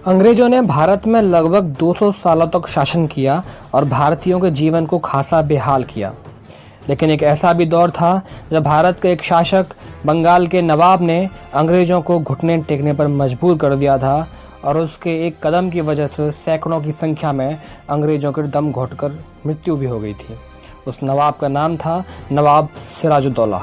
अंग्रेजों ने भारत में लगभग 200 सालों तक शासन किया और भारतीयों के जीवन को खासा बेहाल किया। लेकिन एक ऐसा भी दौर था जब भारत के एक शासक बंगाल के नवाब ने अंग्रेजों को घुटने टेकने पर मजबूर कर दिया था और उसके एक कदम की वजह से सैकड़ों की संख्या में अंग्रेजों के दम घुटकर मृत्यु भी हो गई थी। उस नवाब का नाम था नवाब सिराजुद्दौला।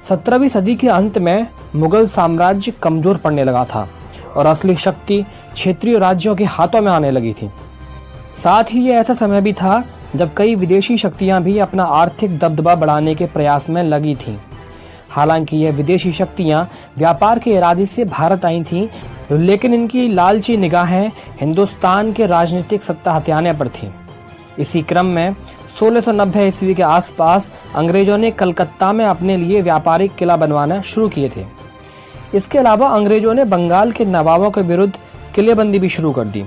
17वीं सदी के अंत में मुगल साम्राज्य कमजोर पड़ने लगा था और असली शक्ति क्षेत्रीय राज्यों के हाथों में आने लगी थी। साथ ही ये ऐसा समय भी था जब कई विदेशी शक्तियां भी अपना आर्थिक दबदबा बढ़ाने के प्रयास में लगी थीं। हालांकि ये विदेशी शक्तियां व्यापार के इरादे से भारत आई थीं, लेकिन इनकी लालची निगाहें हिंदुस्तान के राजनीतिक सत्ता हथियाने पर थीं। इसी क्रम में 1690 ईस्वी के आसपास अंग्रेजों ने कलकत्ता में अपने लिए व्यापारिक किला बनवाना शुरू किए थे। इसके अलावा अंग्रेजों ने बंगाल के नवाबों के विरुद्ध किलेबंदी भी शुरू कर दी।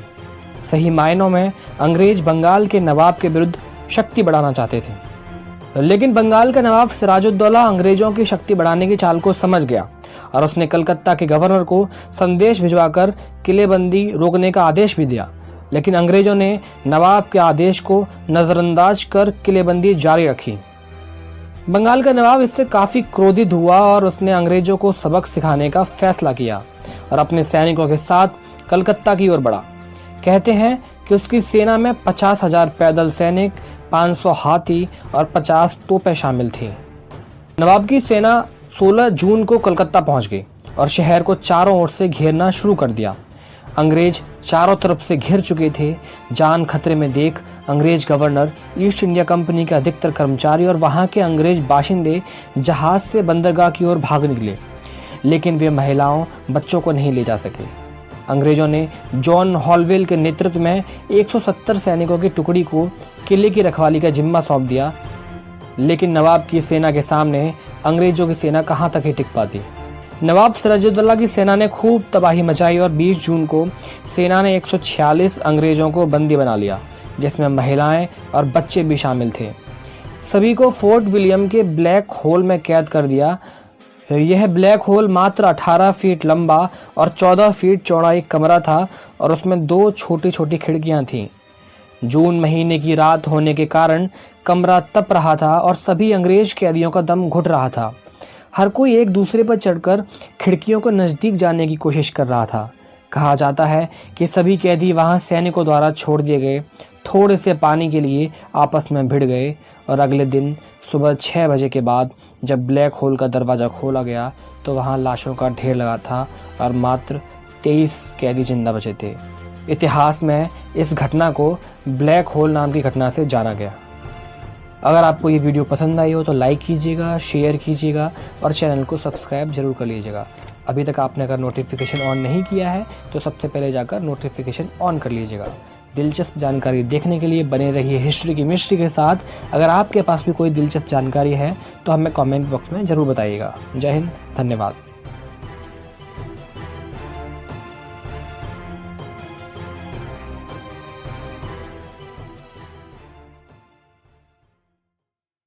सही मायनों में अंग्रेज बंगाल के नवाब के विरुद्ध शक्ति बढ़ाना चाहते थे, लेकिन बंगाल का नवाब सिराजुद्दौला अंग्रेजों की शक्ति बढ़ाने की चाल को समझ गया और उसने कलकत्ता के गवर्नर को संदेश भिजवाकर किलेबंदी रोकने का आदेश भी दिया। लेकिन अंग्रेजों ने नवाब के आदेश को नजरअंदाज कर किलेबंदी जारी रखी। बंगाल का नवाब इससे काफी क्रोधित हुआ और उसने अंग्रेजों को सबक सिखाने का फैसला किया और अपने सैनिकों के साथ कलकत्ता की ओर बढ़ा। कहते हैं कि उसकी सेना में 50,000 पैदल सैनिक, 500 हाथी और 50 तोपें शामिल थी। नवाब की सेना 16 जून को कलकत्ता पहुंच गई और शहर को चारों ओर से घेरना शुरू कर दिया। अंग्रेज चारों तरफ से घिर चुके थे। जान खतरे में देख अंग्रेज गवर्नर, ईस्ट इंडिया कंपनी के अधिकतर कर्मचारी और वहां के अंग्रेज बाशिंदे जहाज से बंदरगाह की ओर भाग निकले, लेकिन वे महिलाओं, बच्चों को नहीं ले जा सके। अंग्रेजों ने जॉन हॉलवेल के नेतृत्व में 170 सैनिकों की टुकड़ी को किले की रखवाली का जिम्मा सौंप दिया, लेकिन नवाब की सेना के सामने अंग्रेजों की सेना कहां तक ही टिक पाती। नवाब सिराजुद्दौला की सेना ने खूब तबाही मचाई और 20 जून को सेना ने 146 अंग्रेजों को बंदी बना लिया, जिसमें महिलाएं और बच्चे भी शामिल थे। सभी को फोर्ट विलियम के ब्लैक होल में कैद कर दिया। यह ब्लैक होल मात्र 18 फीट लंबा और 14 फीट चौड़ा एक कमरा था और उसमें 2 छोटी छोटी खिड़कियां थीं। जून महीने की रात होने के कारण कमरा तप रहा था और सभी अंग्रेज कैदियों का दम घुट रहा था। हर कोई एक दूसरे पर चढ़कर खिड़कियों को नजदीक जाने की कोशिश कर रहा था। कहा जाता है कि सभी कैदी वहां सैनिकों द्वारा छोड़ दिए गए थोड़े से पानी के लिए आपस में भिड़ गए और अगले दिन सुबह 6 बजे के बाद जब ब्लैक होल का दरवाज़ा खोला गया तो वहां लाशों का ढेर लगा था और मात्र 23 कैदी जिंदा बचे थे। इतिहास में इस घटना को ब्लैक होल नाम की घटना से जाना गया। अगर आपको ये वीडियो पसंद आई हो तो लाइक कीजिएगा, शेयर कीजिएगा और चैनल को सब्सक्राइब जरूर कर लीजिएगा। अभी तक आपने अगर नोटिफिकेशन ऑन नहीं किया है तो सबसे पहले जाकर नोटिफिकेशन ऑन कर लीजिएगा। दिलचस्प जानकारी देखने के लिए बने रहिए हिस्ट्री की मिस्ट्री के साथ। अगर आपके पास भी कोई दिलचस्प जानकारी है तो हमें कमेंट बॉक्स में ज़रूर बताइएगा। जय हिंद, धन्यवाद।